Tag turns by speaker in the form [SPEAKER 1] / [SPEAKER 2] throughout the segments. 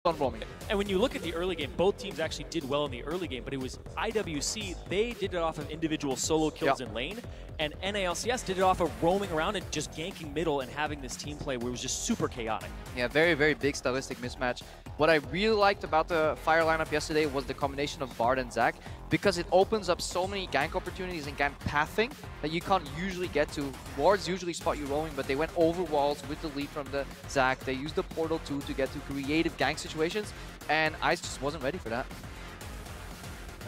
[SPEAKER 1] on roaming.
[SPEAKER 2] And when you look at the early game, both teams actually did well in the early game, but it was IWC, they did it off of individual solo kills in lane, and LCS did it off of roaming around and just ganking middle and having this team play where it was just super chaotic.
[SPEAKER 1] Yeah, very, very big stylistic mismatch. What I really liked about the Fire lineup yesterday was the combination of Bard and Zac, because it opens up so many gank opportunities and gank pathing that you can't usually get to. Wards usually spot you roaming, but they went over walls with the lead from the Zac. They used the portal too to get to creative gank situations, and ICE just wasn't ready for that.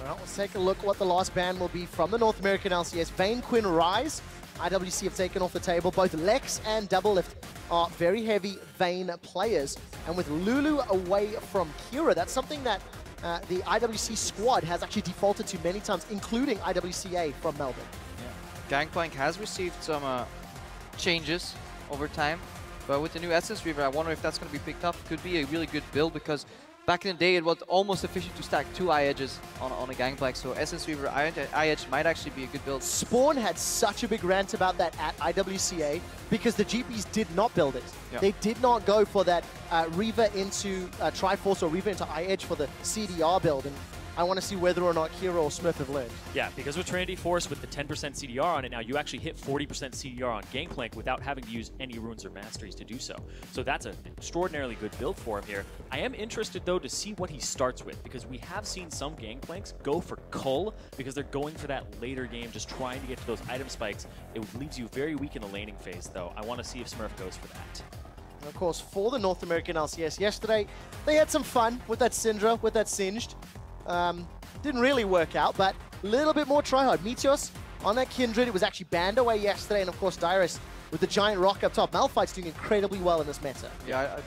[SPEAKER 3] Well, let's take a look what the last ban will be from the North American LCS. Vayne, Quinn, Rise. IWC have taken off the table. Both Lex and Doublelift are very heavy Vayne players. And with Lulu away from Kira, that's something that the IWC squad has actually defaulted to many times, including IWCA from Melbourne.
[SPEAKER 1] Yeah. Gangplank has received some changes over time, but with the new Essence Reaver, I wonder if that's going to be picked up. Could be a really good build, because back in the day, it was almost efficient to stack 2 eye edges on a Gangplank, so Essence Reaver eye edge might actually be a good build.
[SPEAKER 3] Spawn had such a big rant about that at IWCA because the GPs did not build it. Yep. They did not go for that Reaver into Triforce or Reaver into eye edge for the CDR build, and I want to see whether or not Kira or Smith have learned.
[SPEAKER 2] Yeah, because with Trinity Force with the 10% CDR on it now, you actually hit 40% CDR on Gangplank without having to use any runes or masteries to do so. So that's an extraordinarily good build for him here. I am interested, though, to see what he starts with, because we have seen some Gangplanks go for Cull because they're going for that later game, just trying to get to those item spikes. It leaves you very weak in the laning phase, though. I want to see if Smurf goes for that.
[SPEAKER 3] And of course, for the North American LCS yesterday, they had some fun with that Syndra, with that Singed. Didn't really work out, but a little bit more tryhard. Meteos on that Kindred, it was actually banned away yesterday, and of course Dyrus with the giant rock up top. Malphite's doing incredibly well in this meta.
[SPEAKER 1] Yeah,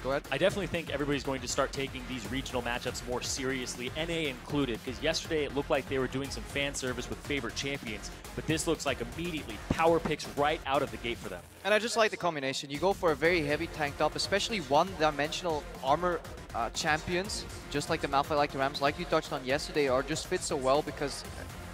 [SPEAKER 1] go ahead.
[SPEAKER 2] I definitely think everybody's going to start taking these regional matchups more seriously, NA included, because yesterday it looked like they were doing some fan service with favorite champions, but this looks like immediately power picks right out of the gate for them.
[SPEAKER 1] And I just like the combination. You go for a very heavy tanked up, especially one-dimensional armor champions, just like the Malphite, like the Rams, like you touched on yesterday, are just fit so well because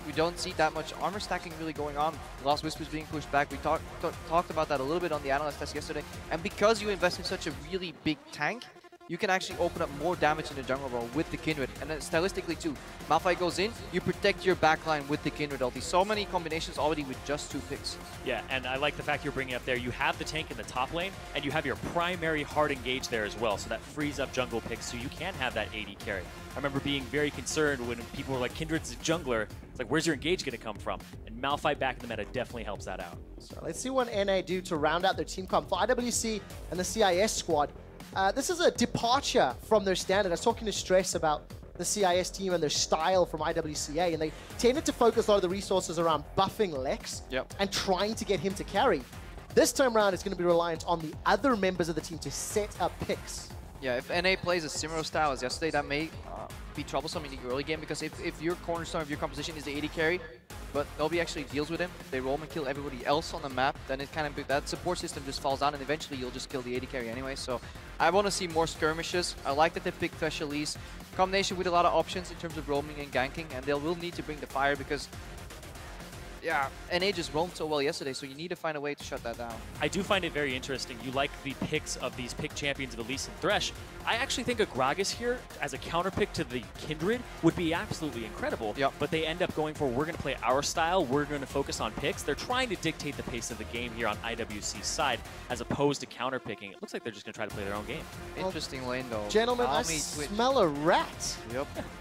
[SPEAKER 1] we don't see that much armor stacking really going on. Lost Whispers being pushed back. We talked about that a little bit on the analyst test yesterday. And because you invest in such a really big tank, you can actually open up more damage in the jungle role with the Kindred. And then stylistically too, Malphite goes in, you protect your backline with the Kindred ulti. So many combinations already with just 2 picks.
[SPEAKER 2] Yeah, and I like the fact you're bringing up there. You have the tank in the top lane, and you have your primary hard engage there as well, so that frees up jungle picks, so you can have that AD carry. I remember being very concerned when people were like, Kindred's a jungler. It's like, where's your engage going to come from? And Malphite back in the meta definitely helps that out.
[SPEAKER 3] So let's see what NA do to round out their team comp. For IWC and the CIS squad, this is a departure from their standard. I was talking to Stress about the CIS team and their style from IWCA, and they tended to focus a lot of the resources around buffing Lex and trying to get him to carry. This time around, it's going to be reliant on the other members of the team to set up picks.
[SPEAKER 1] Yeah, if NA plays a similar style as yesterday, that may be troublesome in the early game, because if your cornerstone of your composition is the AD carry, but nobody actually deals with him, they roam and kill everybody else on the map, then it kind of, that support system just falls down, and eventually you'll just kill the AD carry anyway. So I want to see more skirmishes. I like that they picked Thresh combination with a lot of options in terms of roaming and ganking, and they will need to bring the fire because yeah, NA just roamed so well yesterday, so you need to find a way to shut that down.
[SPEAKER 2] I do find it very interesting. You like the picks of these pick champions of Elise and Thresh. I actually think a Gragas here as a counter pick to the Kindred would be absolutely incredible. But they end up going for, we're going to play our style, we're going to focus on picks. They're trying to dictate the pace of the game here on IWC's side as opposed to counter picking. It looks like they're just going to try to play their own game.
[SPEAKER 1] Interesting lane though.
[SPEAKER 3] Gentlemen, I smell a rat.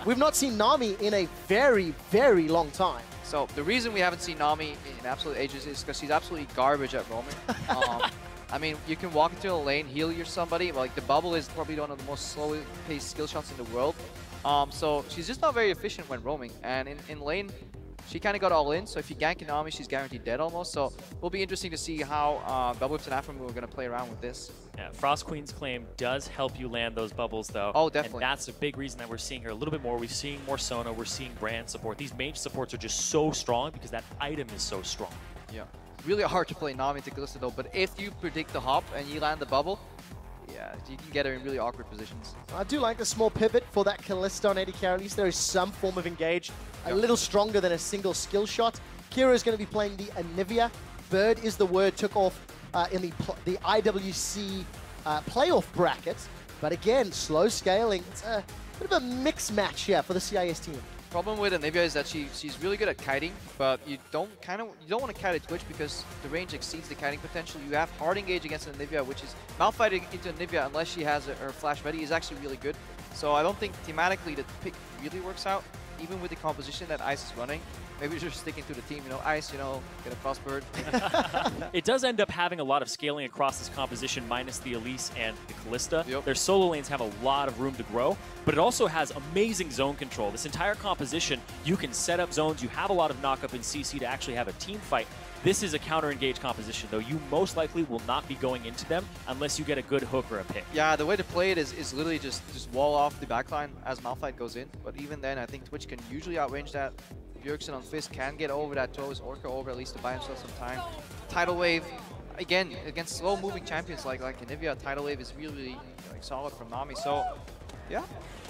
[SPEAKER 3] We've not seen Nami in a very, very long time.
[SPEAKER 1] So the reason we haven't seen Nami in absolute ages is because she's absolutely garbage at roaming. I mean, you can walk into a lane, heal your somebody. Like the bubble is probably one of the most slowly paced skill shots in the world. So she's just not very efficient when roaming. And in lane, she kind of got all in. So if you gank Nami, she's guaranteed dead almost. So it'll be interesting to see how Doublelift and Afromu are going to play around with this.
[SPEAKER 2] Yeah, Frost Queen's claim does help you land those bubbles, though.
[SPEAKER 1] Oh, definitely.
[SPEAKER 2] And that's a big reason that we're seeing her a little bit more. We're seeing more Sona. We're seeing brand support. These mage supports are just so strong because that item is so strong.
[SPEAKER 1] Yeah. Really hard to play Nami into Kalista, though. But if you predict the hop and you land the bubble, yeah, you can get her in really awkward positions.
[SPEAKER 3] I do like the small pivot for that Kalista on AD carry. At least there is some form of engage. A little stronger than a single skill shot. Kira is going to be playing the Anivia. Bird is the word took off in the IWC playoff brackets. But again, slow scaling. It's a bit of a mixed match here for the CIS team.
[SPEAKER 1] Problem with Anivia is that she's really good at kiting, but you don't want to kite at Twitch because the range exceeds the kiting potential. You have hard engage against Anivia, which is malfighting into Anivia unless she has her flash ready is actually really good. So I don't think thematically the pick really works out, even with the composition that Ice is running. Maybe you're just sticking to the team, Ice, get a crossbird.
[SPEAKER 2] It does end up having a lot of scaling across this composition, minus the Elise and the Callista.
[SPEAKER 1] Yep.
[SPEAKER 2] Their solo lanes have a lot of room to grow, but it also has amazing zone control. This entire composition, you can set up zones, you have a lot of knock-up in CC to actually have a team fight. This is a counter-engage composition, though. You most likely will not be going into them unless you get a good hook or a pick.
[SPEAKER 1] Yeah, the way to play it is literally just wall off the backline as Malphite goes in. But even then, I think Twitch can usually outrange that. Bjergsen on Fizz can get over that, throw his Orca over at least to buy himself some time. Tidal Wave, again, against slow-moving champions like Anivia, Tidal Wave is really solid from Nami. So, yeah,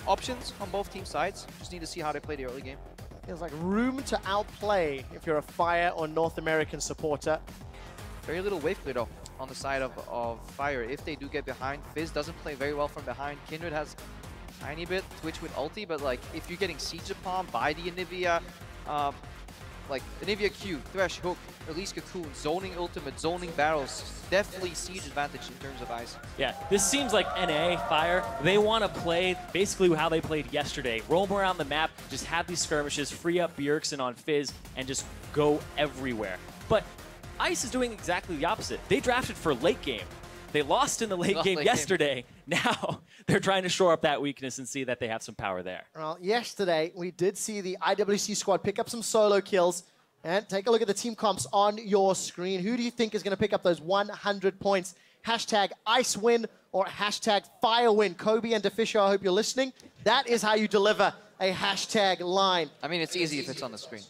[SPEAKER 1] options on both team sides. Just need to see how they play the early game.
[SPEAKER 3] There's like room to outplay if you're a Fire or North American supporter.
[SPEAKER 1] Very little wave clear though on the side of Fire. If they do get behind, Fizz doesn't play very well from behind. Kindred has a tiny bit, Twitch with ulti, but like if you're getting siege upon by the Anivia, like Anivia Q, Thresh, Hook, Elise Cocoon, zoning ultimate, zoning barrels, definitely siege advantage in terms of Ice.
[SPEAKER 2] Yeah, this seems like NA, Fire. They want to play basically how they played yesterday. Roam around the map, just have these skirmishes, free up Bjergsen on Fizz, and just go everywhere. But Ice is doing exactly the opposite. They drafted for late game. They lost in the late game yesterday. Now they're trying to shore up that weakness and see that they have some power there.
[SPEAKER 3] Well, yesterday we did see the IWC squad pick up some solo kills. And take a look at the team comps on your screen. Who do you think is going to pick up those 100 points? Hashtag Ice win or hashtag Fire win. Kobe and Deficio, I hope you're listening. That is how you deliver a hashtag line.
[SPEAKER 1] I mean, it's easy if it's on the screen.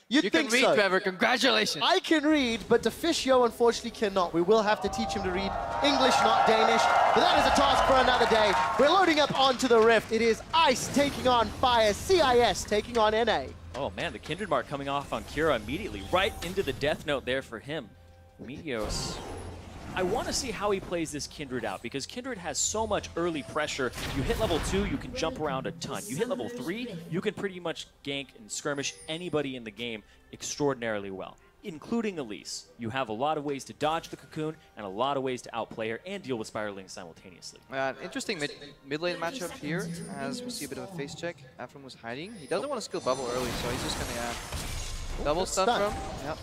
[SPEAKER 3] You
[SPEAKER 1] can read,
[SPEAKER 3] so.
[SPEAKER 1] Trevor. Congratulations.
[SPEAKER 3] I can read, but Deficio unfortunately cannot. We will have to teach him to read English, not Danish. But that is a task for another day. We're loading up onto the Rift. It is Ice taking on Fire, CIS taking on NA.
[SPEAKER 2] Oh man, the Kindred mark coming off on Kira immediately, right into the death note there for him. Meteos. I want to see how he plays this Kindred out, because Kindred has so much early pressure. You hit level 2, you can jump around a ton. You hit level 3, you can pretty much gank and skirmish anybody in the game extraordinarily well, including Elise. You have a lot of ways to dodge the Cocoon and a lot of ways to outplay her and deal with spiraling simultaneously.
[SPEAKER 1] Interesting mid lane matchup here, as we see a bit of a face check. Afram was hiding. He doesn't want to skill bubble early, so he's just going to double stun from. Yep.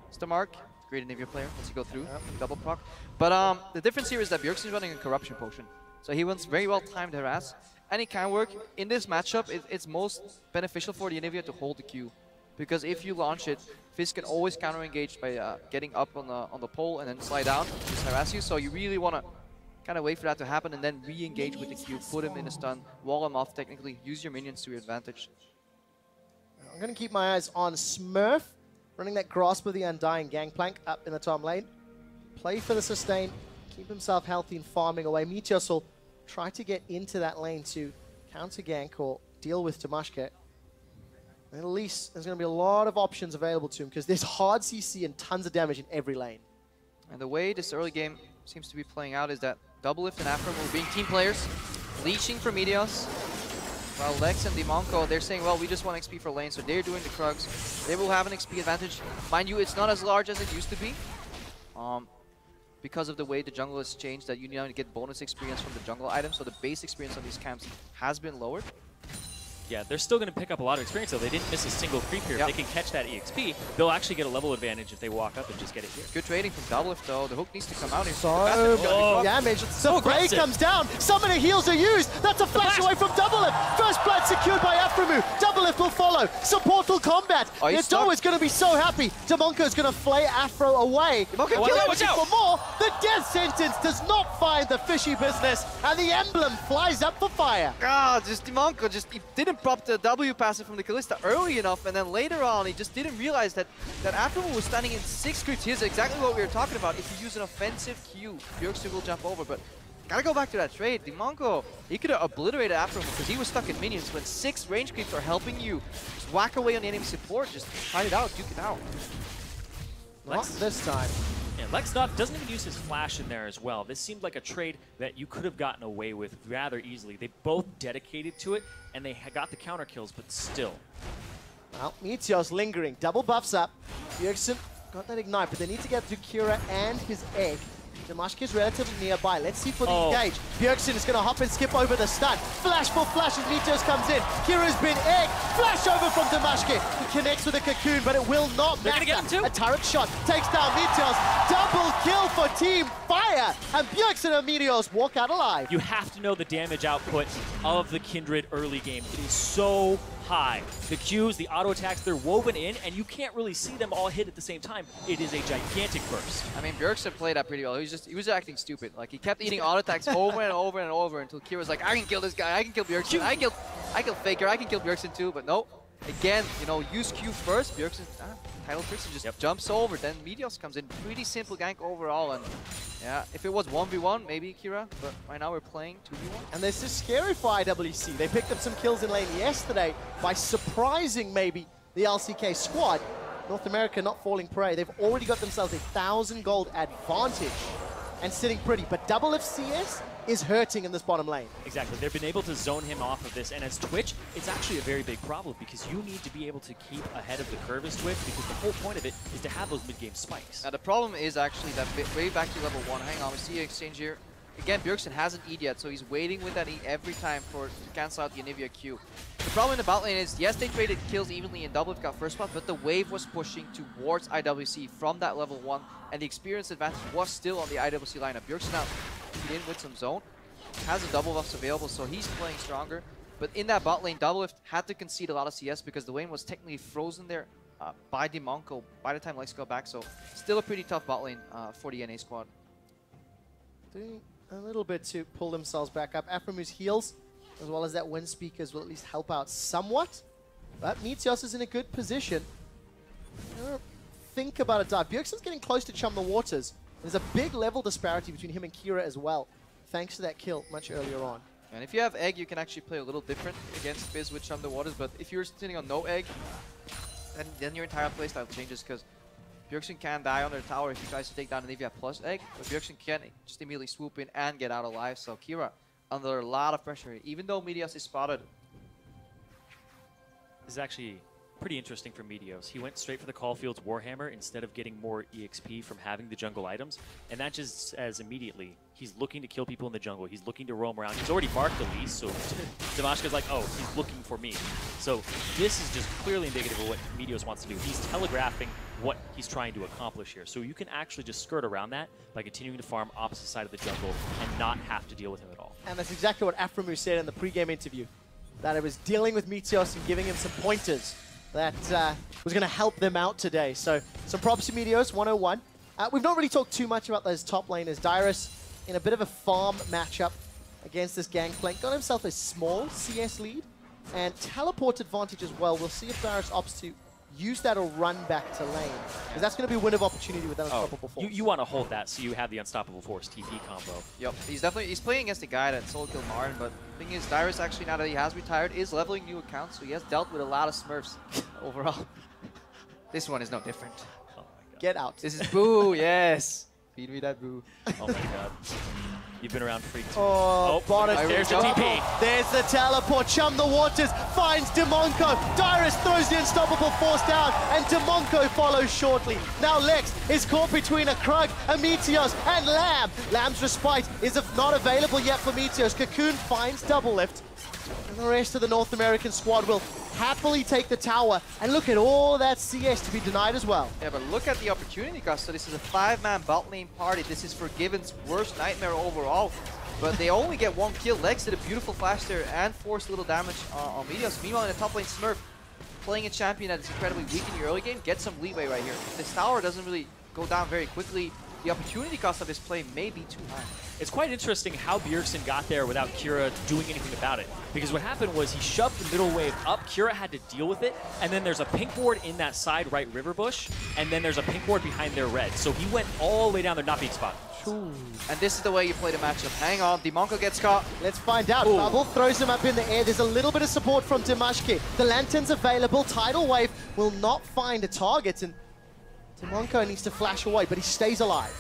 [SPEAKER 1] It's the mark. Great Anivia player, lets you go through, double proc. But the difference here is that Bjergsen is running a Corruption Potion. So he wants very well timed harass. And it can work. In this matchup, it's most beneficial for the Anivia to hold the Q. Because if you launch it, Fizz can always counter-engage by getting up on the pole and then slide down, just harass you. So you really want to kind of wait for that to happen and then re-engage with the Q, put him in a stun, wall him off technically, use your minions to your advantage.
[SPEAKER 3] I'm going to keep my eyes on Smurf. Running that Grasp of the Undying Gangplank up in the top lane. Play for the sustain, keep himself healthy and farming away. Meteos will try to get into that lane to counter gank or deal with Tamashka. And at least there's going to be a lot of options available to him because there's hard CC and tons of damage in every lane.
[SPEAKER 1] And the way this early game seems to be playing out is that Doublelift and Afram were being team players, leeching for Meteos. While Lex and Dimonko, they're saying, well, we just want XP for lane, so they're doing the Krugs. They will have an XP advantage. Mind you, it's not as large as it used to be. Because of the way the jungle has changed, that you now get bonus experience from the jungle items, so the base experience on these camps has been lowered.
[SPEAKER 2] Yeah, they're still going to pick up a lot of experience, though. They didn't miss a single creep here. If they can catch that EXP, they'll actually get a level advantage if they walk up and just get it here.
[SPEAKER 1] Good trading from Doublelift, though. The hook needs to come out here.
[SPEAKER 3] So damage. The break comes down. Summoner heals are used. That's a flash away from Doublelift. First blood secured by Aframu. Doublelift will follow. Supportal combat. Yeto is going to be so happy. Dimonko is going to flay Afro away.
[SPEAKER 2] Watch out.
[SPEAKER 3] For more. The death sentence does not find the fishy business, and the emblem flies up for Fire.
[SPEAKER 1] God, just Dimonko he didn't prop the W passive from the Callista early enough, and then later on he just didn't realize that Afro was standing in 6 creeps. Here's exactly what we were talking about. If you use an offensive Q, Bjergsen will jump over, but gotta go back to that trade. Dimonko, he could have obliterated Afro because he was stuck in minions. When 6 range creeps are helping you, just whack away on the enemy support, just fight it out, duke it out.
[SPEAKER 3] Not this time.
[SPEAKER 2] Yeah, And Lex doesn't even use his flash in there as well. This seemed like a trade that you could have gotten away with rather easily. They both dedicated to it, and they got the counter kills, but still.
[SPEAKER 3] Well, Meteor's lingering. Double buffs up. Bjergsen got that ignite, but they need to get through Kira and his egg. Damashki is relatively nearby. Let's see for the engage. Bjergsen is going to hop and skip over the stun. Flash for flash as Meteors comes in. Kira's been egg. Flash over from Damashki. He connects with a cocoon, but it will not matter.
[SPEAKER 2] Get him too.
[SPEAKER 3] A turret shot takes down Meteors. Double kill for Team Fire. And Bjergsen and Meteors walk out alive.
[SPEAKER 2] You have to know the damage output of the Kindred early game. It is so high. The Qs, the auto attacks, they're woven in, and you can't really see them all hit at the same time. It is a gigantic burst.
[SPEAKER 1] I mean, Bjergsen played that pretty well. He was acting stupid. Like, he kept eating auto attacks over and over and over until Kira was like, I can kill this guy, I can kill Bjergsen, I kill Faker, I can kill Bjergsen too, but no. Again, you know, use Q first, Bjergsen, title tricks, and just jumps over, then Meteos comes in. Pretty simple gank overall, and yeah, if it was 1v1, maybe Kira, but right now we're playing 2v1.
[SPEAKER 3] And this is scary for IWC. They picked up some kills in lane yesterday by surprising maybe the LCK squad. North America not falling prey. They've already got themselves 1,000 gold advantage and sitting pretty. But double FCS is hurting in this bottom lane.
[SPEAKER 2] Exactly. They've been able to zone him off of this. And as Twitch, it's actually a very big problem because you need to be able to keep ahead of the curve as Twitch because the whole point of it is to have those mid-game spikes.
[SPEAKER 1] Now the problem is actually that way back to level 1. Hang on, we see an exchange here. Again, Bjergsen hasn't E'd yet, so he's waiting with that E every time to cancel out the Anivia Q. The problem in the bot lane is, yes, they traded kills evenly and Double got first spot, but the wave was pushing towards IWC from that level 1, and the experience advantage was still on the IWC lineup. Bjergsen now in with some zone, has a double buffs available, so he's playing stronger. But in that bot lane, Doublelift had to concede a lot of CS because the lane was technically frozen there by Demonko by the time Lex got back, so still a pretty tough bot lane for the NA squad.
[SPEAKER 3] Doing a little bit to pull themselves back up. Aframu's heals, as well as that wind speakers, will at least help out somewhat. But Meteos is in a good position. Think about a dive. Bjergsen's getting close to Chum the Waters. There's a big level disparity between him and Kira as well, thanks to that kill much earlier on.
[SPEAKER 1] And if you have egg, you can actually play a little different against Fizz with Chum the Waters, but if you're sitting on no egg, then your entire playstyle changes because Bjergsen can die on their tower if he tries to take down Anivia plus egg, but Bjergsen can just immediately swoop in and get out alive. So Kira under a lot of pressure here, even though Meteos is spotted.
[SPEAKER 2] This is actually pretty interesting for Meteos. He went straight for the Caulfield's Warhammer instead of getting more EXP from having the jungle items, and that just as immediately he's looking to kill people in the jungle. He's looking to roam around. He's already marked the least, so Damashka's like, oh, he's looking for me. So this is just clearly indicative of what Meteos wants to do. He's telegraphing what he's trying to accomplish here. So you can actually just skirt around that by continuing to farm opposite side of the jungle and not have to deal with him at all.
[SPEAKER 3] And that's exactly what Aframu said in the pre-game interview, that it was dealing with Meteos and giving him some pointers that was going to help them out today. So some props to Meteos, 101. We've not really talked too much about those top laners. Dyrus in a bit of a farm matchup against this Gangplank. Got himself a small CS lead and teleport advantage as well. We'll see if Dyrus opts to use that or run back to lane, because that's going to be a win of opportunity with that Unstoppable Force.
[SPEAKER 2] You want to hold that so you have the Unstoppable Force TP combo.
[SPEAKER 1] Yep, he's playing against a guy that solo killed Marin, but the thing is, Dyrus actually, now that he has retired, is leveling new accounts, so he has dealt with a lot of Smurfs overall. This one is no different.
[SPEAKER 2] Oh my god.
[SPEAKER 3] Get out.
[SPEAKER 1] This is Boo, yes. Feed me that Boo.
[SPEAKER 2] Oh my god. You've been around freak too.
[SPEAKER 3] Oh, bottom.
[SPEAKER 2] There's the TP.
[SPEAKER 3] There's the teleport. Chum the Waters finds Demonko. Dyrus throws the Unstoppable Force down, and Demonko follows shortly. Now Lex is caught between a Krug, a Meteos, and Lamb. Lamb's respite is not available yet for Meteos. Cocoon finds Doublelift. And the rest of the North American squad will happily take the tower. And look at all that CS to be denied as well.
[SPEAKER 1] Yeah, but look at the opportunity cost. So this is a 5-man bot lane party. This is Forgiven's worst nightmare overall. But they only get one kill. Lex did a beautiful flash there and forced little damage on Meteos. Meanwhile, in the top lane, Smurf playing a champion that is incredibly weak in the early game gets some leeway right here. If this tower doesn't really go down very quickly, the opportunity cost of this play may be too high.
[SPEAKER 2] It's quite interesting how Bjergsen got there without Kira doing anything about it. Because what happened was he shoved the middle wave up, Kira had to deal with it, and then there's a pink ward in that side right river bush, and then there's a pink ward behind their red. So he went all the way down there not being spotted.
[SPEAKER 3] Ooh.
[SPEAKER 1] And this is the way you play the matchup. Hang on, Demonko gets caught.
[SPEAKER 3] Let's find out.
[SPEAKER 1] Ooh.
[SPEAKER 3] Bubble throws him up in the air. There's a little bit of support from Damashki. The Lantern's available. Tidal Wave will not find a target, and Demonko needs to flash away, but he stays alive.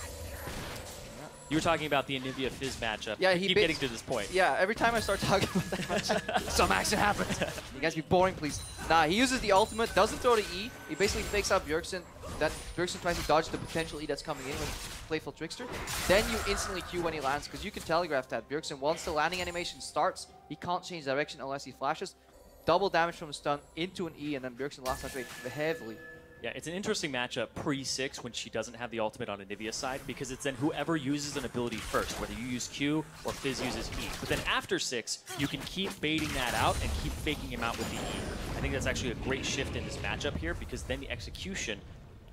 [SPEAKER 2] You were talking about the Anivia Fizz matchup.
[SPEAKER 1] Yeah,
[SPEAKER 2] I keep getting to this point.
[SPEAKER 1] Yeah, every time I start talking about that matchup, some action happens. You guys be boring, please. Nah, he uses the ultimate, doesn't throw the E. He basically fakes out Bjergsen. That Bjergsen tries to dodge the potential E that's coming in with Playful Trickster. Then you instantly Q when he lands, because you can telegraph that. Bjergsen, once the landing animation starts, he can't change direction unless he flashes. Double damage from a stun into an E, and then Bjergsen last that rate heavily.
[SPEAKER 2] Yeah, it's an interesting matchup pre-6 when she doesn't have the ultimate on Anivia's side, because it's then whoever uses an ability first, whether you use Q or Fizz uses E. But then after 6, you can keep baiting that out and keep faking him out with the E. I think that's actually a great shift in this matchup here, because then the execution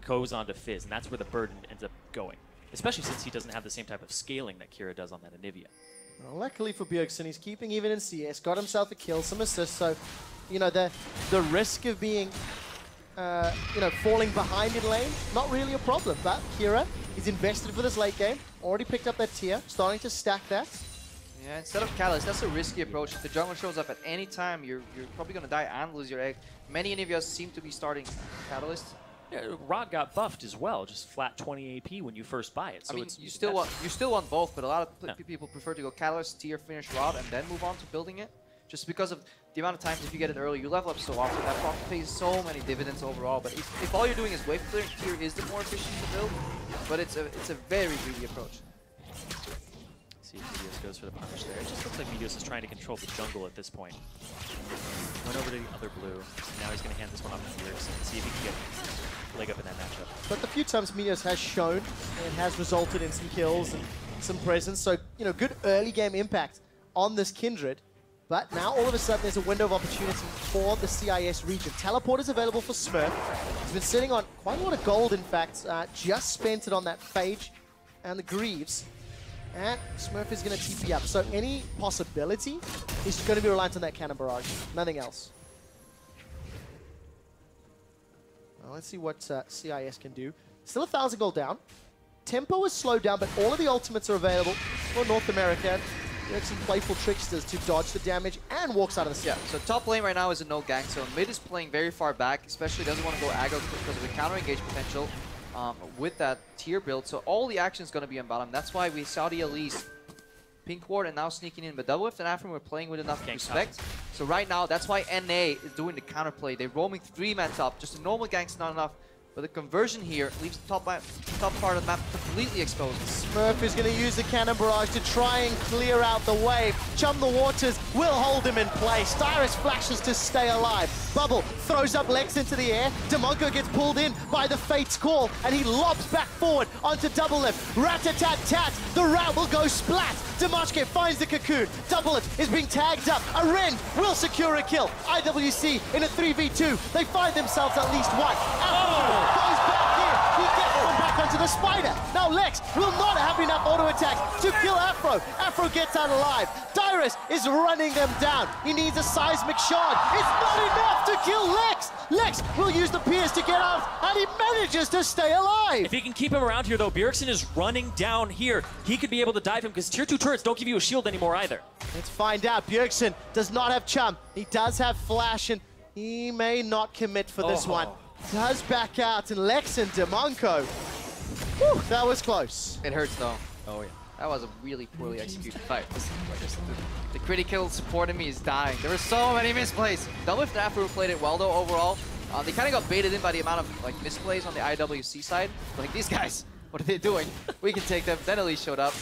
[SPEAKER 2] goes on to Fizz, and that's where the burden ends up going. Especially since he doesn't have the same type of scaling that Kira does on that Anivia.
[SPEAKER 3] Well, luckily for Bjergsen, he's keeping even in CS, got himself a kill, some assists, so, you know, the risk of being falling behind in lane, not really a problem. But Kira is invested for this late game. Already picked up that tier, starting to stack that.
[SPEAKER 1] Yeah, instead of Catalyst, that's a risky approach. If the jungler shows up at any time, you're probably going to die and lose your egg. Many Anivias seem to be starting Catalyst.
[SPEAKER 2] Yeah, Rod got buffed as well, just flat 20 AP when you first buy it. So
[SPEAKER 1] I mean,
[SPEAKER 2] it's,
[SPEAKER 1] you still want both, but a lot of people prefer to go Catalyst, tier, finish Rod, and then move on to building it. Just because of the amount of times if you get it early, you level up so often. That profit pays so many dividends overall. But if all you're doing is wave clearing, tier is the more efficient to build. But it's a very greedy approach.
[SPEAKER 2] See if Meteos goes for the punish there. It just looks like Meteos is trying to control the jungle at this point. Went over to the other blue. And now he's going to hand this one off to Bjergsen and see if he can get leg up in that matchup.
[SPEAKER 3] But the few times Meteos has shown and has resulted in some kills and some presence. So, you know, good early game impact on this Kindred. But now, all of a sudden, there's a window of opportunity for the CIS region. Teleport is available for Smurf. He's been sitting on quite a lot of gold, in fact. Just spent it on that Phage and the Greaves. And Smurf is going to TP up. So any possibility is going to be reliant on that Cannon Barrage. Nothing else. Well, let's see what CIS can do. Still 1,000 gold down. Tempo is slowed down, but all of the ultimates are available for North America. Some Playful Tricksters to dodge the damage and walks out of the set.
[SPEAKER 1] Yeah, so top lane right now is a no gank zone. Mid is playing very far back, especially doesn't want to go aggro because of the counter engage potential with that tier build. So all the action is going to be on bottom. That's why we saw the Elise Pink Ward and now sneaking in. But Doublelift and Afrin were playing with enough respect. So right now, that's why NA is doing the counter play. They're roaming 3-man top. Just a normal gank's not enough. But the conversion here leaves the top part of the map completely exposed.
[SPEAKER 3] Smurf is going to use the Cannon Barrage to try and clear out the wave. Chum the Waters will hold him in place. Styrus flashes to stay alive. Bubble throws up Lex into the air. Demonko gets pulled in by the Fate's Call, and he lobs back forward onto Doublelift. Rat-a-tat-tat, the rat will go splat. Demoshke finds the cocoon. Doublelift is being tagged up. A Ren will secure a kill. IWC in a 3v2. They find themselves at least one. Goes back in. He gets one back onto the spider. Now Lex will not have enough auto attacks to kill Afro. Afro gets out alive. Dyrus is running them down. He needs a seismic shard. It's not enough to kill Lex. Lex will use the Pierce to get out, and he manages to stay alive.
[SPEAKER 2] If he can keep him around here, though, Bjergsen is running down here. He could be able to dive him because tier 2 turrets don't give you a shield anymore either.
[SPEAKER 3] Let's find out. Bjergsen does not have Chum. He does have Flash, and he may not commit for this one. Does back out, and Lex and Demonko. Whew, that was close.
[SPEAKER 1] It hurts though.
[SPEAKER 2] Oh yeah.
[SPEAKER 1] That was a really poorly executed fight. The critical support in me is dying. There were so many misplays. Doublelift and Afro played it well though overall. They kind of got baited in by the amount of like misplays on the IWC side. Like these guys, what are they doing? We can take them. Then Elise showed up.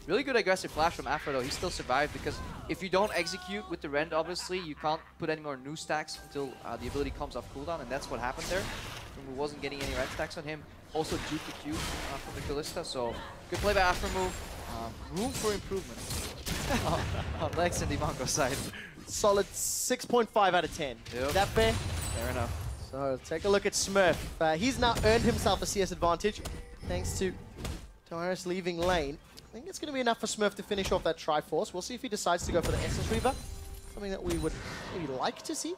[SPEAKER 1] Really good aggressive flash from Afro though. He still survived because if you don't execute with the Rend, obviously, you can't put any more new stacks until the ability comes off cooldown, and that's what happened there. He wasn't getting any Rend stacks on him. Also due to Q from the Kalista, so good play by Afro move. Room for improvement on Lex and Demonko's side.
[SPEAKER 3] Solid 6.5 out of 10.
[SPEAKER 1] Yep.
[SPEAKER 3] Is that fair?
[SPEAKER 1] Fair enough.
[SPEAKER 3] So take a look at Smurf. He's now earned himself a CS advantage thanks to Dyrus leaving lane. I think it's going to be enough for Smurf to finish off that Triforce. We'll see if he decides to go for the Essence Reaver. Something that we would maybe like to see.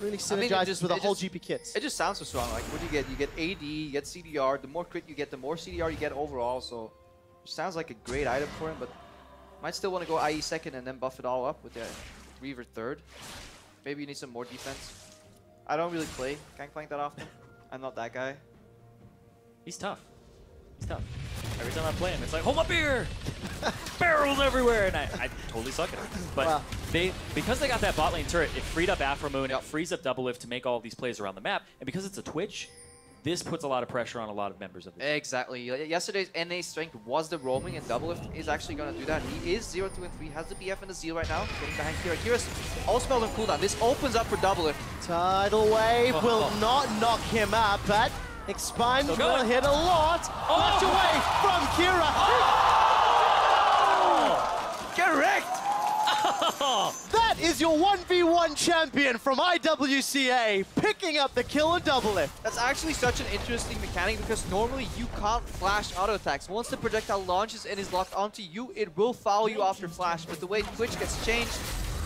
[SPEAKER 3] Really synergizes with the whole GP kits.
[SPEAKER 1] It just sounds so strong. Like what do you get? You get AD, you get CDR. The more crit you get, the more CDR you get overall. So it sounds like a great item for him, but might still want to go IE second and then buff it all up with the Reaver third. Maybe you need some more defense. I don't really play Gangplank that often. I'm not that guy.
[SPEAKER 2] He's tough. He's tough. Every time I play him, it's like, hold up here! Barrels everywhere! And I totally suck at it. But
[SPEAKER 3] Wow.
[SPEAKER 2] because they got that bot lane turret, it freed up Afro Moon, it frees up Double Lift to make all of these plays around the map. And because it's a Twitch, this puts a lot of pressure on a lot of members of the team.
[SPEAKER 1] Exactly. Yesterday's NA strength was the roaming, and Double Lift is actually going to do that. He is 0-2 and 3, has the BF and the Zeal right now, getting behind Kira. Kira's all spelled on cooldown. This opens up for Double Lift.
[SPEAKER 3] Tidal Wave will not knock him out, but Expunge will hit a lot. Knocked away from Kira.
[SPEAKER 1] Correct!
[SPEAKER 3] That is your 1v1 champion from IWCA, picking up the kill on Double Lift.
[SPEAKER 1] That's actually such an interesting mechanic because normally you can't flash auto attacks. Once the projectile launches and is locked onto you, it will follow you after flash. But the way Twitch gets changed,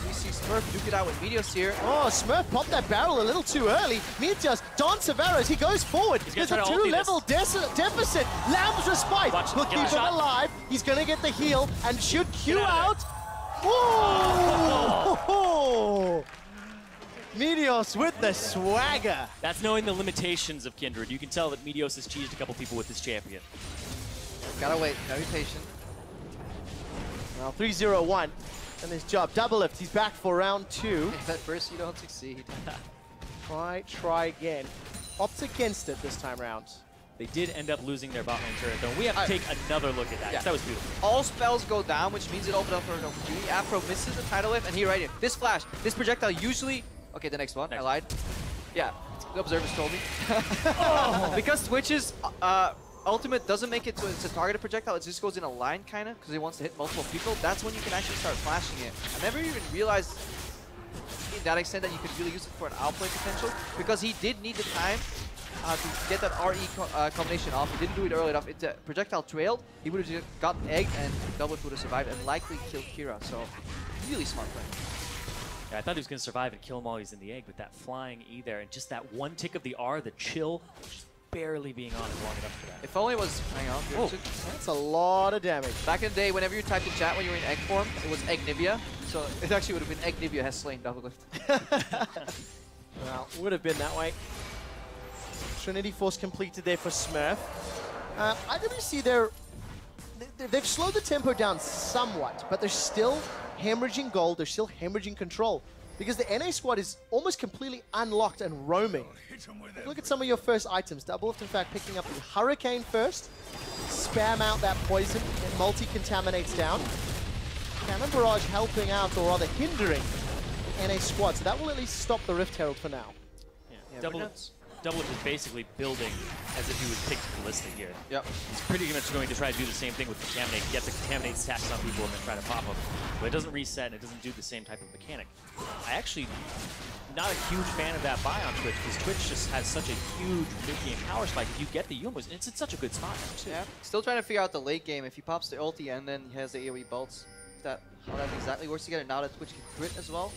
[SPEAKER 1] we see Smurf duke it out with Meteos here.
[SPEAKER 3] Oh, Smurf popped that barrel a little too early. Meteos, Don Severos, he goes forward. There's a 2-level deficit. Lamb's Respite will keep him alive. He's going to get the heal and should Q out. Whoa! Meteos with the swagger.
[SPEAKER 2] That's knowing the limitations of Kindred. You can tell that Meteos has cheesed a couple people with his champion.
[SPEAKER 1] Gotta wait, gotta be patient.
[SPEAKER 3] Well, 3-0-1 and his job. Double Lift, he's back for round 2.
[SPEAKER 1] If at first you don't succeed.
[SPEAKER 3] Try again. Opts against it this time round.
[SPEAKER 2] They did end up losing their bot lane turret, though. We have to take another look at that.
[SPEAKER 1] Yeah.
[SPEAKER 2] That was beautiful.
[SPEAKER 1] All spells go down, which means it opened up for an opportunity. Afro misses the tidal wave, and here right here. This flash, this projectile usually... Okay, the next one. I lied. Yeah, the observers told me. Because Twitch's ultimate doesn't make it to a targeted projectile, it just goes in a line, kind of, because it wants to hit multiple people. That's when you can actually start flashing it. I never even realized in that extent that you could really use it for an outplay potential, because he did need the time to get that RE combination off. He didn't do it early enough. If the projectile trailed, he would have just gotten egged and Double would have survived and likely killed Kira. So, really smart play.
[SPEAKER 2] Yeah, I thought he was going to survive and kill him while he's in the egg, but that flying E there and just that one tick of the R, the chill, just barely being on it long enough for that.
[SPEAKER 1] If only it was, hang on.
[SPEAKER 3] That's a lot of damage.
[SPEAKER 1] Back in the day, whenever you typed in chat when you were in egg form, it was Eggnivia. So it actually would have been Eggnivia has slain Double Lift.
[SPEAKER 3] Well, would have been that way. Trinity Force completed there for Smurf. IWC, they've slowed the tempo down somewhat, but they're still hemorrhaging gold, they're still hemorrhaging control, because the NA squad is almost completely unlocked and roaming. Look at some of your first items. Double Lift, in fact, picking up the Hurricane first. Spam out that poison, it multi-contaminates down. Cannon Barrage helping out, or rather hindering, the NA squad, so that will at least stop the Rift Herald for now.
[SPEAKER 2] Yeah, Double Lift is basically building as if he was picked Ballista here.
[SPEAKER 1] Yep.
[SPEAKER 2] He's pretty much going to try to do the same thing with Contaminate, get the Contaminate stacks on people and then try to pop them. But it doesn't reset and it doesn't do the same type of mechanic. I actually, not a huge fan of that buy on Twitch, because Twitch just has such a huge mid-game power spike. If you get the Yumas, it's in such a good spot now, too.
[SPEAKER 1] Yeah. Still trying to figure out the late game. If he pops the ulti and then he has the AoE bolts, how that exactly works together. Now that Twitch can crit as well.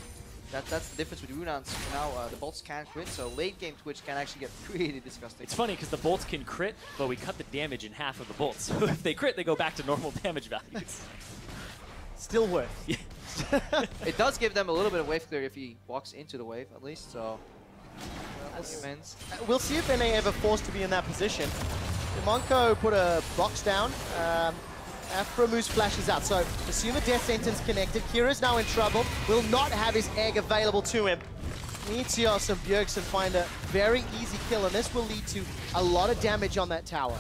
[SPEAKER 1] That's the difference with Runans. Now the bolts can crit, so late game Twitch can actually get really disgusting.
[SPEAKER 2] It's funny because the bolts can crit, but we cut the damage in half of the bolts. So if they crit, they go back to normal damage values.
[SPEAKER 3] Still worth.
[SPEAKER 2] Yeah.
[SPEAKER 1] It does give them a little bit of wave clear if he walks into the wave, at least, so...
[SPEAKER 3] We'll see if NA ever forced to be in that position. Monko put a box down. Afro Moose flashes out, so assume a death sentence connected. Kira's now in trouble, will not have his egg available to him. Meteos and Bjergsen find a very easy kill, and this will lead to a lot of damage on that tower.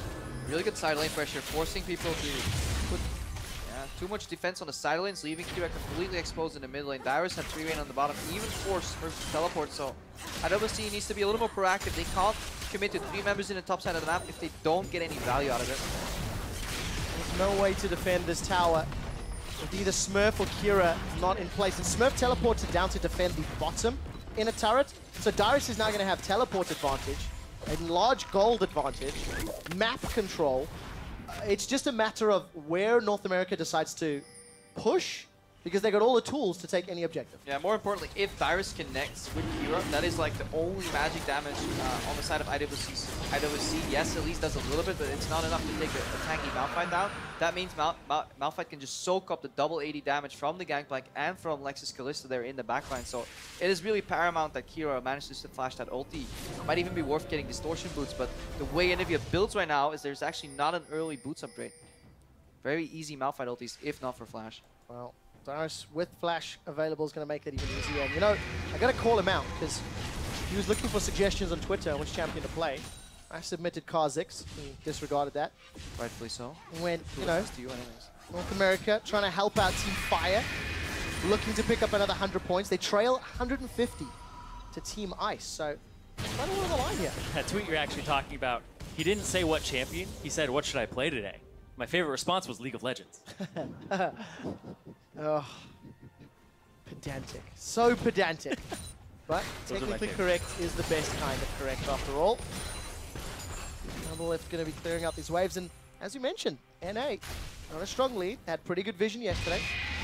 [SPEAKER 1] Really good side lane pressure, forcing people to put too much defense on the side lanes, leaving Kira completely exposed in the mid lane. Dyrus had 3 lane on the bottom, even forced Smurf to teleport, so IWC needs to be a little more proactive. They can't commit to 3 members in the top side of the map if they don't get any value out of it.
[SPEAKER 3] There's no way to defend this tower with either Smurf or Kira not in place. And Smurf teleported down to defend the bottom in a turret. So Dyrus is now going to have teleport advantage, a large gold advantage, map control. It's just a matter of where North America decides to push because they got all the tools to take any objective.
[SPEAKER 1] Yeah, more importantly, if Dyrus connects with Kira, that is like the only magic damage on the side of IWC. Yes, at least does a little bit, but it's not enough to take a tanky Malphite down. That means Malphite can just soak up the double 80 damage from the Gangplank and from Lexus Kalista there in the backline. So it is really paramount that Kira manages to flash that ulti. Might even be worth getting Distortion Boots, but the way Anivia builds right now is there's actually not an early Boots upgrade. Very easy Malphite ultis, if not for Flash.
[SPEAKER 3] Well, Dyrus with Flash available is going to make that even easier. And, you know, I got to call him out because he was looking for suggestions on Twitter on which champion to play. I submitted Kha'Zix. He disregarded that.
[SPEAKER 1] Rightfully so.
[SPEAKER 3] And went, you know,
[SPEAKER 1] to you anyways.
[SPEAKER 3] North America trying to help out Team Fire, looking to pick up another 100 points. They trail 150 to Team Ice. So, right along the line here.
[SPEAKER 2] That tweet you're actually talking about, he didn't say what champion. He said, what should I play today? My favorite response was League of Legends.
[SPEAKER 3] Oh, pedantic. So pedantic. But technically correct is the best kind of correct after all. Double Lift going to be clearing out these waves. And as you mentioned, NA on a strong lead, had pretty good vision yesterday.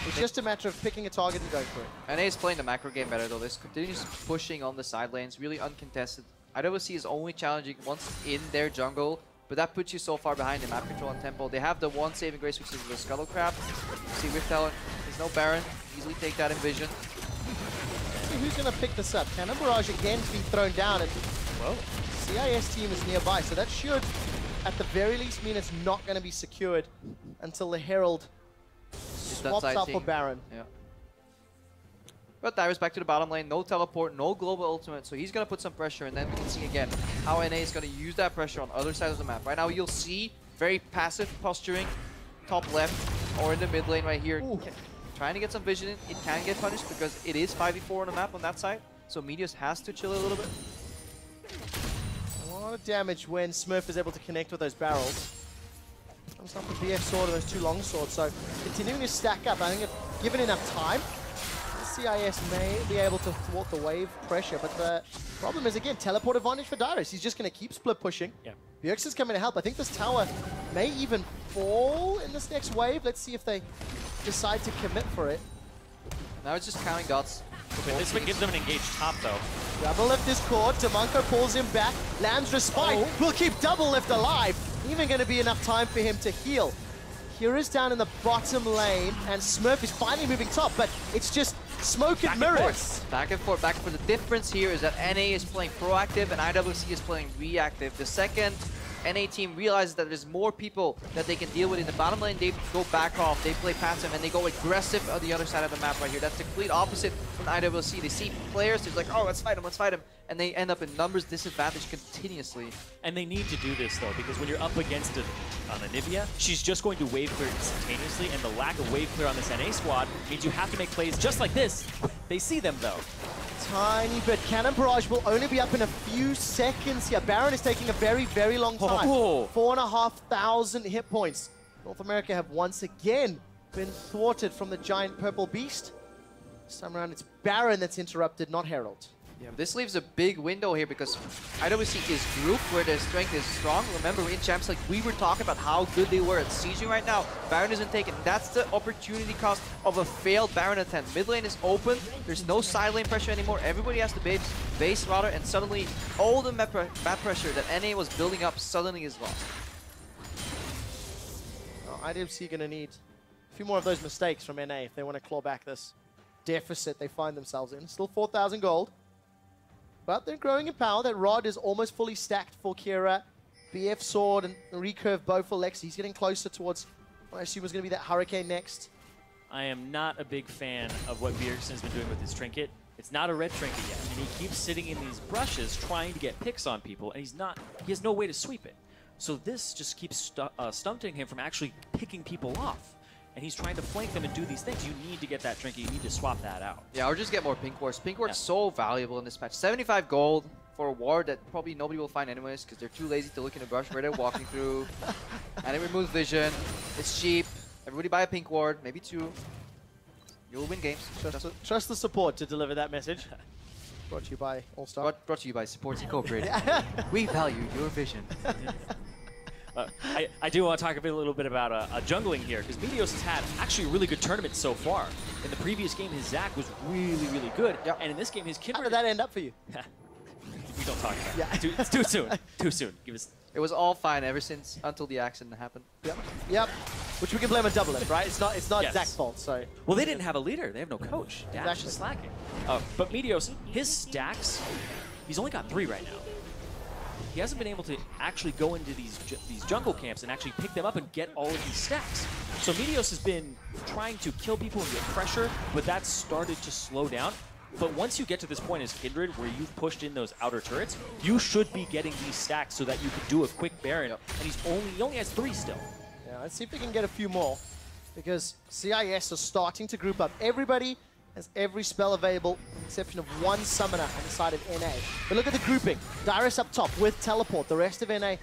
[SPEAKER 3] It's just a matter of picking a target and going for it.
[SPEAKER 1] NA is playing the macro game better though. This continues pushing on the side lanes, really uncontested. IWC is only challenging once in their jungle, but that puts you so far behind in map control and tempo. They have the one saving grace, which is the Scuttle Crab. See Rift Talon, there's no Baron. Easily take that in vision.
[SPEAKER 3] See who's going to pick this up. Cannon Barrage again to be thrown down. And, well, CIS team is nearby, so that should, at the very least, mean it's not going to be secured until the Herald swaps out for Baron.
[SPEAKER 1] Yeah. But Dyrus back to the bottom lane, no teleport, no global ultimate, so he's going to put some pressure, and then we can see again how NA is going to use that pressure on other sides of the map. Right now you'll see very passive posturing, top left, or in the mid lane right here. Trying to get some vision in, it can get punished because it is 5v4 on the map on that side, so Meteos has to chill a little bit.
[SPEAKER 3] A lot of damage when Smurf is able to connect with those barrels. Comes up with BF sword and those two long swords, so continuing to stack up. I think if given enough time, CIS may be able to thwart the wave pressure, but the problem is, again, teleport advantage for Dyrus. He's just going to keep split pushing. Yeah. Bjergsen is coming to help. I think this tower may even fall in this next wave. Let's see if they decide to commit for it.
[SPEAKER 1] Now it's just counting dots.
[SPEAKER 2] Okay, this one gives them an engaged top, though.
[SPEAKER 3] Double Lift is caught. Demonko pulls him back. Lamb's Respite will keep Double Lift alive. Even going to be enough time for him to heal. Kira's down in the bottom lane, and Smurf is finally moving top, but it's just smoke and mirrors.
[SPEAKER 1] Back and forth, back and forth. The difference here is that NA is playing proactive and IWC is playing reactive. The second NA team realizes that there's more people that they can deal with in the bottom lane, they go back off, they play passive, and they go aggressive on the other side of the map right here. That's the complete opposite from IWC. They see players, they're like, oh, let's fight him, and they end up in numbers disadvantage continuously.
[SPEAKER 2] And they need to do this, though, because when you're up against an Anivia, she's just going to wave clear instantaneously, and the lack of wave clear on this NA squad means you have to make plays just like this. They see them, though.
[SPEAKER 3] Tiny bit. Cannon Barrage will only be up in a few seconds here. Baron is taking a very, very long time. 4,500 hit points. North America have once again been thwarted from the giant purple beast. This time around, it's Baron that's interrupted, not Herald.
[SPEAKER 1] Yeah, this leaves a big window here because IWC is grouped where their strength is strong. Remember, in Champs League, we were talking about how good they were at sieging right now. Baron isn't taken. That's the opportunity cost of a failed Baron attempt. Mid lane is open. There's no side lane pressure anymore. Everybody has to base router, and suddenly all the map pressure that NA was building up suddenly is lost.
[SPEAKER 3] IWC going to need a few more of those mistakes from NA if they want to claw back this deficit they find themselves in. Still 4,000 gold. But they're growing in power. That rod is almost fully stacked for Kira. BF sword and recurve bow for Lex. He's getting closer towards what I assume is going to be that Hurricane next.
[SPEAKER 2] I am not a big fan of what Bjergsen's been doing with his trinket. It's not a red trinket yet, and he keeps sitting in these brushes trying to get picks on people, and he has no way to sweep it. So this just keeps stunting him from actually picking people off. And he's trying to flank them and do these things. You need to get that trinket. You need to swap that out.
[SPEAKER 1] Yeah, or just get more pink wards. Pink wards so valuable in this match. 75 gold for a ward that probably nobody will find anyways because they're too lazy to look in the brush where they're walking through. And it removes vision. It's cheap. Everybody buy a pink ward, maybe two. You'll win games.
[SPEAKER 3] Trust the support to deliver that message. Brought to you by Allstar.
[SPEAKER 1] Brought to you by Supports Incorporated. We value your vision.
[SPEAKER 2] I do want to talk a little bit about jungling here, because Meteos has had actually a really good tournament so far. In the previous game, his Zac was really, really good.
[SPEAKER 3] Yep.
[SPEAKER 2] And in this game, his Kindred...
[SPEAKER 3] How did that end up for you?
[SPEAKER 2] We don't talk about
[SPEAKER 3] Yeah.
[SPEAKER 2] it. It's too soon. Too soon. Give us...
[SPEAKER 1] It was all fine until the accident happened.
[SPEAKER 3] Yep. Yep. Which we can blame on Double F, right? It's not
[SPEAKER 2] Yes.
[SPEAKER 3] Zac's fault, so.
[SPEAKER 2] Well, they didn't have a leader. They have no coach. Dash
[SPEAKER 3] Exactly.
[SPEAKER 2] is slacking. But Meteos, his stacks, he's only got 3 right now. He hasn't been able to actually go into these jungle camps and actually pick them up and get all of these stacks. So Meteos has been trying to kill people and get pressure, but that's started to slow down. But once you get to this point as Kindred, where you've pushed in those outer turrets, you should be getting these stacks so that you can do a quick Baron. And he only has 3 still.
[SPEAKER 3] Yeah, let's see if we can get a few more. Because CIS are starting to group up. Everybody has every spell available, with the exception of 1 summoner on the side of NA. But look at the grouping. Dyrus up top with teleport. The rest of NA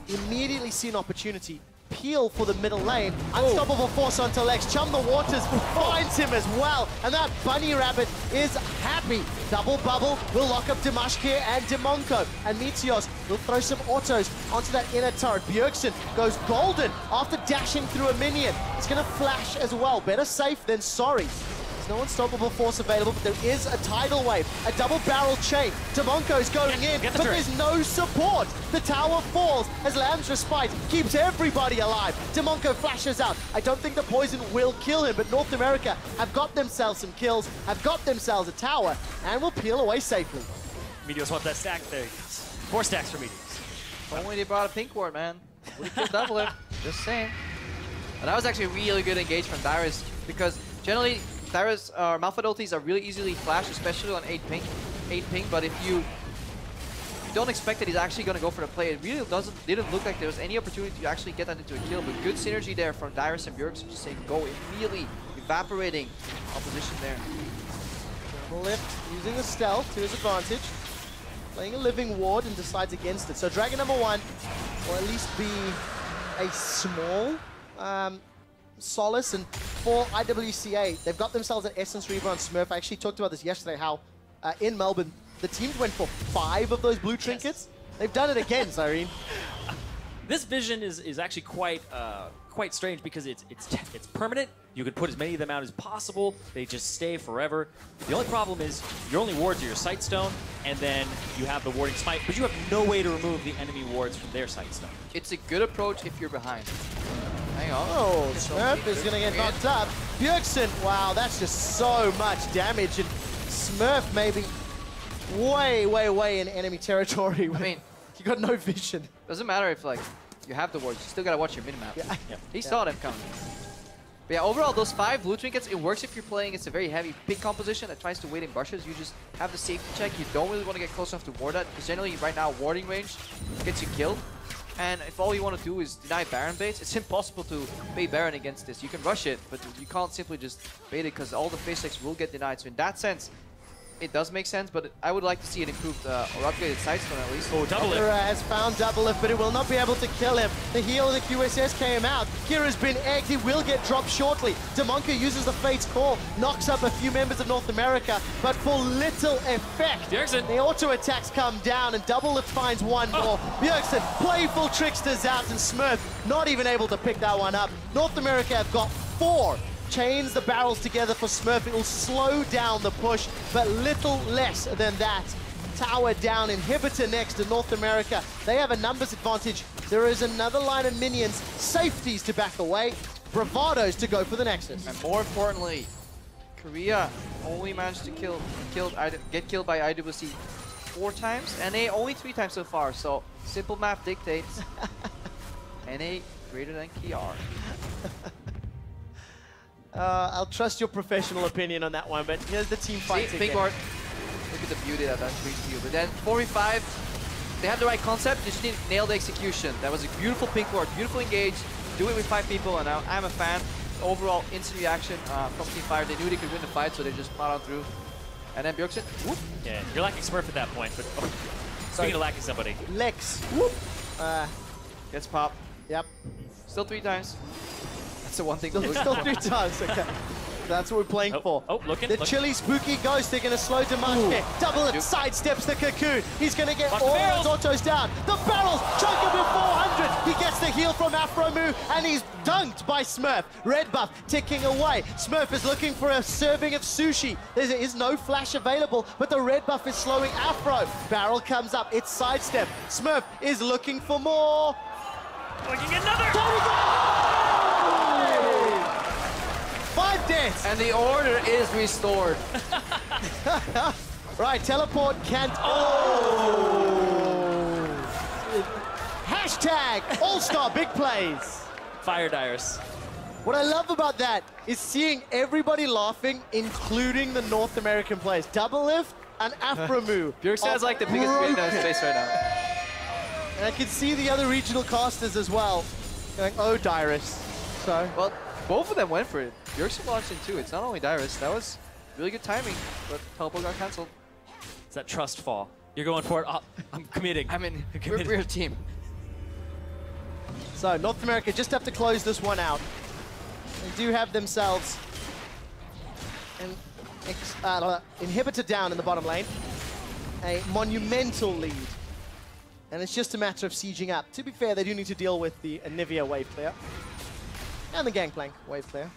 [SPEAKER 3] immediately see an opportunity. Peel for the middle lane. Unstoppable force onto Lex. Chum the Waters finds him as well. And that bunny rabbit is happy. Double bubble will lock up Dimashkir and Demonko. And Meteos will throw some autos onto that inner turret. Bjergsen goes golden after dashing through a minion. It's going to flash as well. Better safe than sorry. There's no unstoppable force available, but there is a tidal wave. A double barrel chain. Demonko's going in, but there's no support. The tower falls as Lamb's Respite keeps everybody alive. Demonko flashes out. I don't think the poison will kill him, but North America have got themselves some kills, have got themselves a tower, and will peel away safely.
[SPEAKER 2] Meteos want that stack. There he goes. 4 stacks for Meteos.
[SPEAKER 1] Only they brought a pink ward, man. Would have killed Double F. Just saying. And that was actually a really good engage from Dyrus, because generally Dyrus Malphite ultis are really easily flashed, especially on 8 ping, but if you don't expect that he's actually going to go for the play, it really didn't look like there was any opportunity to actually get that into a kill, but good synergy there from Dyrus and Bjergsen, just saying go, immediately evaporating opposition there.
[SPEAKER 3] Lift using the stealth to his advantage, playing a living ward and decides against it. So Dragon number 1 will at least be a small solace, and for IWCA, they've got themselves an Essence Reaver on Smurf. I actually talked about this yesterday, how in Melbourne, the teams went for 5 of those blue trinkets. They've done it again, Cyrene.
[SPEAKER 2] This vision is actually quite strange, because it's permanent. You can put as many of them out as possible. They just stay forever. The only problem is your only wards are your Sight Stone, and then you have the Warding Smite, but you have no way to remove the enemy wards from their Sight Stone.
[SPEAKER 1] It's a good approach if you're behind. Hang on.
[SPEAKER 3] Oh, Smurf is going to get knocked up. Bjergsen, wow, that's just so much damage. And Smurf maybe way in enemy territory.
[SPEAKER 1] I mean,
[SPEAKER 3] you got no vision.
[SPEAKER 1] Doesn't matter if like you have the wards, you still gotta watch your minimap.
[SPEAKER 3] Yeah.
[SPEAKER 1] He saw them coming. But yeah, overall, those 5 blue trinkets, it works if you're playing. It's a very heavy pick composition that tries to wait in bushes. You just have the safety check. You don't really want to get close enough to ward that, because generally right now warding range gets you killed. And if all you want to do is deny Baron baits, it's impossible to bait Baron against this. You can rush it, but you can't simply just bait it, because all the phase checks will get denied. So in that sense, it does make sense, but I would like to see it improved or upgraded Sight Stone at least.
[SPEAKER 2] Oh, Double Lift.
[SPEAKER 3] Kira has found Double Lift, but it will not be able to kill him. The heal of the QSS came out. Kira's been egged. He will get dropped shortly. Demonko uses the Fate's Call, knocks up a few members of North America, but for little effect.
[SPEAKER 2] Bjergsen.
[SPEAKER 3] The auto attacks come down, and Double Lift finds one more. Bjergsen, playful tricksters out, and Smurf not even able to pick that one up. North America have got 4. Chains the barrels together for Smurf. It will slow down the push, but little less than that. Tower down, inhibitor next to North America. They have a numbers advantage. There is another line of minions, safeties to back away, bravados to go for the Nexus.
[SPEAKER 1] And more importantly, Korea only managed to get killed by IWC 4 times, NA only 3 times so far. So simple math dictates NA greater than KR.
[SPEAKER 3] I'll trust your professional opinion on that one, but here's the team fight.
[SPEAKER 1] Big ward. Look at the beauty that brings to you. But then 4v5, they had the right concept, just didn't nail the execution. That was a beautiful pink ward, beautiful engage. Do it with 5 people, and I'm a fan. Overall, instant reaction from Team Fire. They knew they could win the fight, so they just plowed on through. And then Bjergsen, whoop.
[SPEAKER 2] Yeah, you're lacking Smurf at that point, but speaking of lacking somebody.
[SPEAKER 3] Lex, whoop.
[SPEAKER 1] Gets popped.
[SPEAKER 3] Yep.
[SPEAKER 1] Still 3 times. That's the one thing to lose.
[SPEAKER 3] Still 3 times, okay. That's what we're playing for.
[SPEAKER 2] Oh, looking.
[SPEAKER 3] The chilly, spooky ghost, they're going to slow Dimashkir. Double It sidesteps the cocoon. He's going to get all those autos down. The barrels, chunk him with 400. after it. He gets the heal from Afromu, and he's dunked by Smurf. Red buff ticking away. Smurf is looking for a serving of sushi. There is no flash available, but the red buff is slowing Afro. Barrel comes up, it's sidestep. Smurf is looking for more.
[SPEAKER 2] Looking another!
[SPEAKER 3] 5 deaths!
[SPEAKER 1] And the order is restored.
[SPEAKER 3] Right, teleport can't. Oh! Hashtag Allstar big plays.
[SPEAKER 2] Fire Dyrus.
[SPEAKER 3] What I love about that is seeing everybody laughing, including the North American players. Double lift and Afromu.
[SPEAKER 1] Bjergsen has like the biggest grin in his face right now.
[SPEAKER 3] And I can see the other regional casters as well going, oh, Dyrus. So,
[SPEAKER 1] Well, both of them went for it. Bjergsen launched in too. It's not only Dyrus. That was really good timing, but teleport got cancelled.
[SPEAKER 2] It's that trust fall. You're going for it. Oh, I'm committing.
[SPEAKER 1] I mean, we're a team.
[SPEAKER 3] so North America just have to close this one out. They do have themselves an inhibitor down in the bottom lane. A monumental lead. And it's just a matter of sieging up. To be fair, they do need to deal with the Anivia wave clear. And the Gangplank wave clear.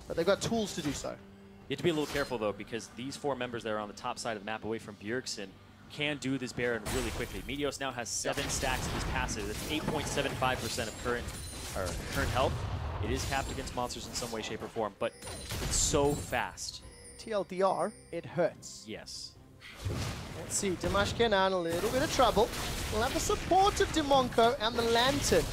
[SPEAKER 3] But they've got tools to do so.
[SPEAKER 2] You have to be a little careful, though, because these 4 members that are on the top side of the map away from Bjergsen can do this Baron really quickly. Meteos now has 7 stacks of his passive. That's 8.75% of current health. It is capped against monsters in some way, shape, or form, but it's so fast.
[SPEAKER 3] TLDR, it hurts.
[SPEAKER 2] Yes.
[SPEAKER 3] Let's see, Dimashkin now in a little bit of trouble. We'll have the support of Dimonko and the Lantern.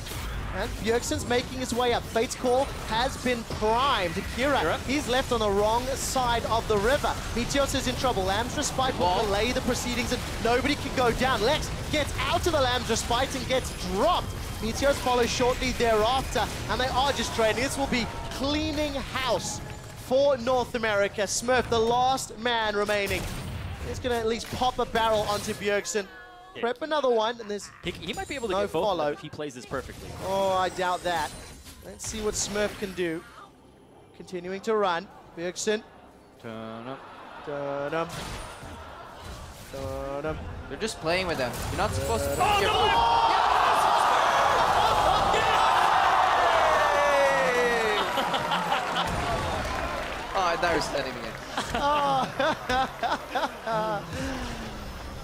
[SPEAKER 3] And Bjergsen's making his way up. Fate's Call has been primed. Kira, he's left on the wrong side of the river. Meteos is in trouble. Lamb's Respite will delay the proceedings and nobody can go down. Lex gets out of the Lamb's Respite and gets dropped. Meteos follows shortly thereafter, and they are just trading. This will be cleaning house for North America. Smurf, the last man remaining. He's going to at least pop a barrel onto Bjergsen. Prep another one, and there's
[SPEAKER 2] He might be able to
[SPEAKER 3] no
[SPEAKER 2] get both
[SPEAKER 3] follow.
[SPEAKER 2] if he plays this perfectly.
[SPEAKER 3] Oh, I doubt that. Let's see what Smurf can do. Continuing to run. Bjergsen.
[SPEAKER 1] Turn up.
[SPEAKER 3] Dun-dum. Dun-dum.
[SPEAKER 1] They're just playing with them. You're not supposed to.
[SPEAKER 2] Oh, no!
[SPEAKER 1] Oh, Dyrus is ending again.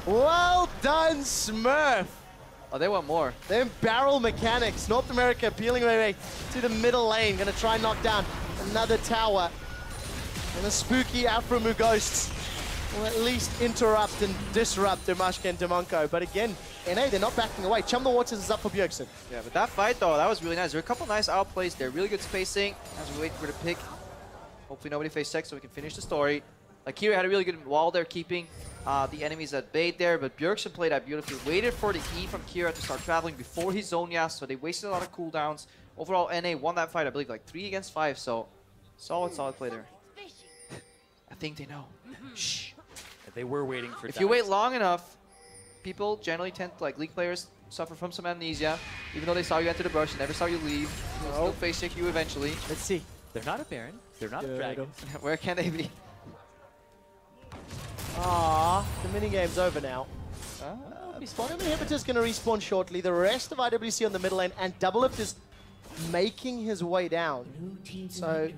[SPEAKER 3] Well done, Smurf.
[SPEAKER 1] Oh, they want more.
[SPEAKER 3] Them barrel mechanics. North America peeling their way to the middle lane. Gonna try and knock down another tower. And the spooky Afromu ghosts will at least interrupt and disrupt Dimashkin and Dimonko. But again, NA, they're not backing away. Chum the Waters is up for Bjergsen.
[SPEAKER 1] Yeah, but that fight though, that was really nice. There were a couple nice outplays there. Really good spacing as we wait for the pick. Hopefully nobody faced Sex so we can finish the story. Kira had a really good wall there, keeping the enemies at bay there, but Bjergsen played that beautifully. Waited for the E from Kira to start traveling before his Zhonya, so they wasted a lot of cooldowns. Overall, NA won that fight, I believe, like 3 against 5, so solid play there. I think they know. Shh.
[SPEAKER 2] They were waiting for
[SPEAKER 1] If you wait long enough, people generally tend to, like League players, suffer from some amnesia. Even though they saw you enter the brush, they never saw you leave. They'll still face check you eventually.
[SPEAKER 3] Let's see.
[SPEAKER 2] They're not a Baron. They're not a Dragon.
[SPEAKER 1] Where can they be?
[SPEAKER 3] Ah, the minigame's over now. Bottom inhibitor's going to respawn shortly. The rest of IWC on the middle lane, and Double Lift is making his way down. So,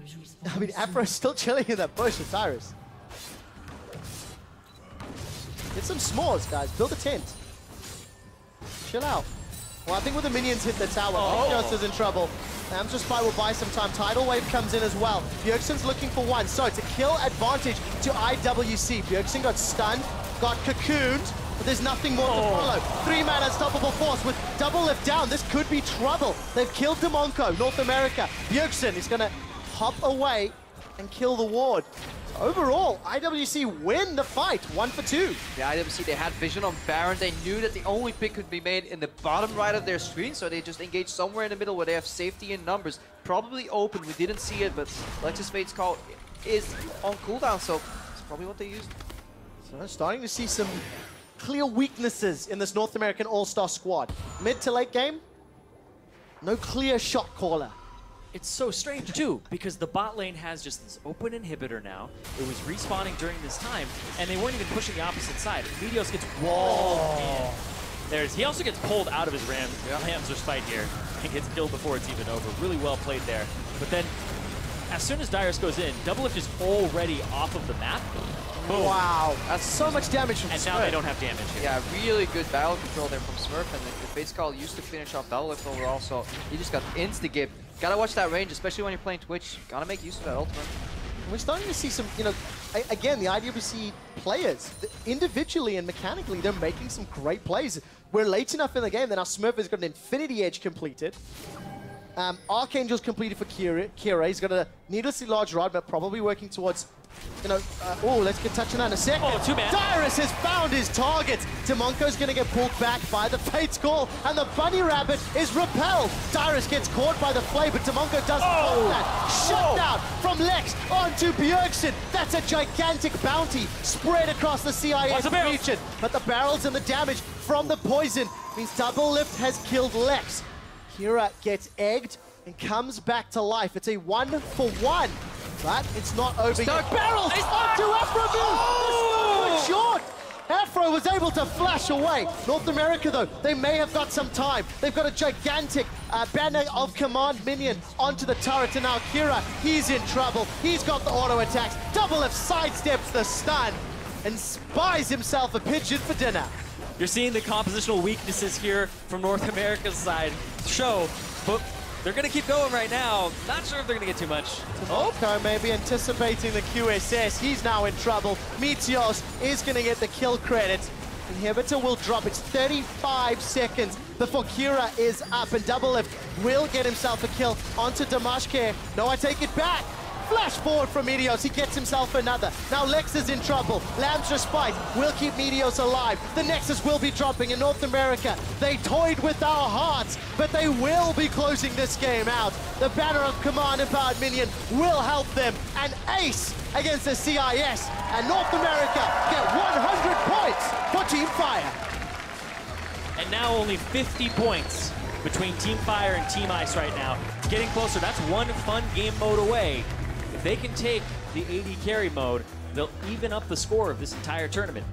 [SPEAKER 3] I mean, Afro's still chilling in that bush with Cyrus. Get some s'mores, guys. Build a tent. Chill out. Well, I think when the minions hit the tower, Meteos is in trouble. Am's Spy will buy some time. Tidal Wave comes in as well. Bjergsen's looking for one. So it's a kill advantage to IWC. Bjergsen got stunned, got cocooned, but there's nothing more to follow. 3-man unstoppable force with Double Lift down. This could be trouble. They've killed Dimonko, North America. Bjergsen is going to hop away and kill the ward. Overall, IWC win the fight, 1 for 2.
[SPEAKER 1] The IWC, they had vision on Baron. They knew that the only pick could be made in the bottom right of their screen, so they just engaged somewhere in the middle where they have safety in numbers. Probably open, we didn't see it, but Lexus Fate's call is on cooldown, so it's probably what they used.
[SPEAKER 3] So starting to see some clear weaknesses in this North American All-Star squad. Mid to late game, no clear shot caller.
[SPEAKER 2] It's so strange, too, because the bot lane has just this open inhibitor now. It was respawning during this time, and they weren't even pushing the opposite side. Meteos gets walled in. He also gets pulled out of his Ramsers fight here and gets killed before it's even over. Really well played there. But then, as soon as Dyrus goes in, Doublelift is already off of the map. Boom.
[SPEAKER 3] Wow, that's so much damage from
[SPEAKER 2] And
[SPEAKER 3] Smurf.
[SPEAKER 2] now they don't have damage here.
[SPEAKER 1] Yeah, really good battle control there from Smurf, and the Fate Skull used to finish off Doublelift overall, so he just got insta-gipped. Gotta watch that range, especially when you're playing Twitch. Gotta make use of that ultimate.
[SPEAKER 3] We're starting to see some, you know, again, the IWC players, individually and mechanically, they're making some great plays. We're late enough in the game that our Smurf has got an Infinity Edge completed. Archangel's completed for Kira. He's got a needlessly large rod, but probably working towards, you know, oh, let's get touching that in a second.
[SPEAKER 2] Oh, too bad.
[SPEAKER 3] Dyrus has found his target. Demonko's going to get pulled back by the Fate's Call, and the Bunny Rabbit is repelled. Dyrus gets caught by the Flay, but Demonko doesn't hold that. Shutdown from Lex onto Bjergsen. That's a gigantic bounty spread across the CIS region. But the barrels and the damage from the poison means Doublelift has killed Lex. Kira gets egged and comes back to life. It's a 1-for-1. But it's not over yet. Barrels onto Afro. Oh! Short. Afro was able to flash away. North America, though, they may have got some time. They've got a gigantic banner of command minion onto the turret, and now Kira, he's in trouble. He's got the auto attacks. Doublelift sidesteps the stun and buys himself a pigeon for dinner.
[SPEAKER 2] You're seeing the compositional weaknesses here from North America's side show, but they're going to keep going right now. Not sure if they're going to get too much.
[SPEAKER 3] Tomoko maybe anticipating the QSS. He's now in trouble. Meteos is going to get the kill credit. Inhibitor will drop. It's 35 seconds before Kira is up, and Doublelift will get himself a kill onto Damashke. No, I take it back. Flash forward from Meteos, he gets himself another. Now Lex is in trouble. Lamb's Respite will keep Meteos alive. The Nexus will be dropping in North America. They toyed with our hearts, but they will be closing this game out. The banner of command empowered minion will help them. An ace against the CIS, and North America get 100 points for Team Fire.
[SPEAKER 2] And now only 50 points between Team Fire and Team Ice right now. Getting closer, that's one fun game mode away. If they can take the AD carry mode, they'll even up the score of this entire tournament.